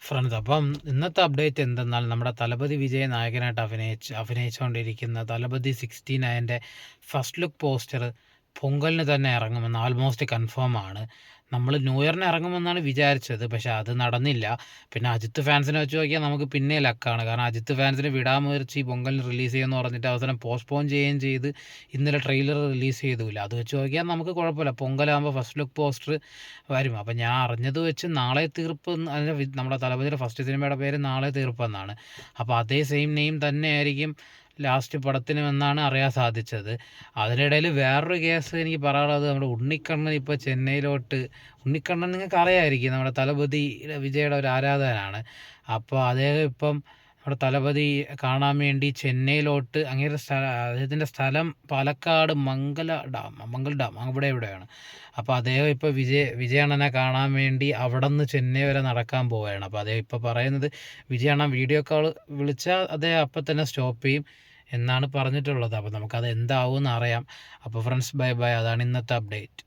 Friends, അപ്പം ഇന്നത്തെ update എന്തെന്നാൽ നമ്മുടെ തലപതി വിജയ് നായകനായിട്ട് അഭിനയിച്ചുകൊണ്ടിരിക്കുന്ന തലപതി 69 ഫസ്റ്റ് ലുക്ക് പോസ്റ്റർ പൊങ്കലിന് തന്നെ ഇറങ്ങുമെന്ന് ആൾമോസ്റ്റ് കൺഫേം ആണ്. നമ്മൾ ന്യൂ ഇയറിന് ഇറങ്ങുമെന്നാണ് വിചാരിച്ചത്, പക്ഷേ അത് നടന്നില്ല. പിന്നെ അജിത്ത് ഫാൻസിനെ വെച്ച് നോക്കിയാൽ നമുക്ക് പിന്നെ ലക്കാണ്. കാരണം അജിത്ത് ഫാൻസിന് വിടാമുയർച്ചി പൊങ്കലിന് റിലീസ് ചെയ്യുമെന്ന് പറഞ്ഞിട്ട് അവസാനം പോസ്റ്റ്പോൺ ചെയ്യുകയും ചെയ്ത് ഇന്നലെ ട്രെയിലർ റിലീസ് ചെയ്തുമില്ല. അത് വെച്ച് നോക്കിയാൽ നമുക്ക് കുഴപ്പമില്ല, പൊങ്കലാകുമ്പോൾ ഫസ്റ്റ് ലുക്ക് പോസ്റ്റർ വരും. അപ്പം ഞാൻ അറിഞ്ഞത് വെച്ച് നാളെ തീർപ്പ് നമ്മുടെ തലപതിയുടെ ഫസ്റ്റ് സിനിമയുടെ പേര് നാളെ തീർപ്പ് എന്നാണ്. അപ്പോൾ അതേ സെയിം നെയിം തന്നെയായിരിക്കും ലാസ്റ്റ് പടത്തിനുമെന്നാണ് അറിയാൻ സാധിച്ചത്. അതിനിടയിൽ വേറൊരു കേസ് എനിക്ക് പറയാനുള്ളത്, നമ്മുടെ ഉണ്ണിക്കണ്ണൻ ഇപ്പോൾ ചെന്നൈയിലോട്ട്, ഉണ്ണിക്കണ്ണൻ നിങ്ങൾക്ക് അറിയാമായിരിക്കും, നമ്മുടെ തലപതി വിജയുടെ ഒരു ആരാധകനാണ്. അപ്പോൾ അദ്ദേഹം ഇപ്പം നമ്മുടെ തലപതി കാണാൻ വേണ്ടി ചെന്നൈയിലോട്ട്, അങ്ങനെ അദ്ദേഹത്തിൻ്റെ സ്ഥലം പാലക്കാട് മംഗൾ ഡാം ഇവിടെയാണ്. അപ്പോൾ അദ്ദേഹം ഇപ്പോൾ വിജയണ്ണനെ കാണാൻ വേണ്ടി അവിടെ നിന്ന് ചെന്നൈ വരെ നടക്കാൻ പോവുകയാണ്. അപ്പോൾ അദ്ദേഹം ഇപ്പോൾ പറയുന്നത്, വിജയണ്ണൻ വീഡിയോ കോൾ വിളിച്ചാൽ അദ്ദേഹം അപ്പം തന്നെ സ്റ്റോപ്പ് ചെയ്യും എന്നാണ് പറഞ്ഞിട്ടുള്ളത്. അപ്പോൾ നമുക്കത് എന്താവും എന്നറിയാം. അപ്പോൾ ഫ്രണ്ട്സ്, ബൈ ബൈ. അതാണ് ഇന്നത്തെ അപ്ഡേറ്റ്.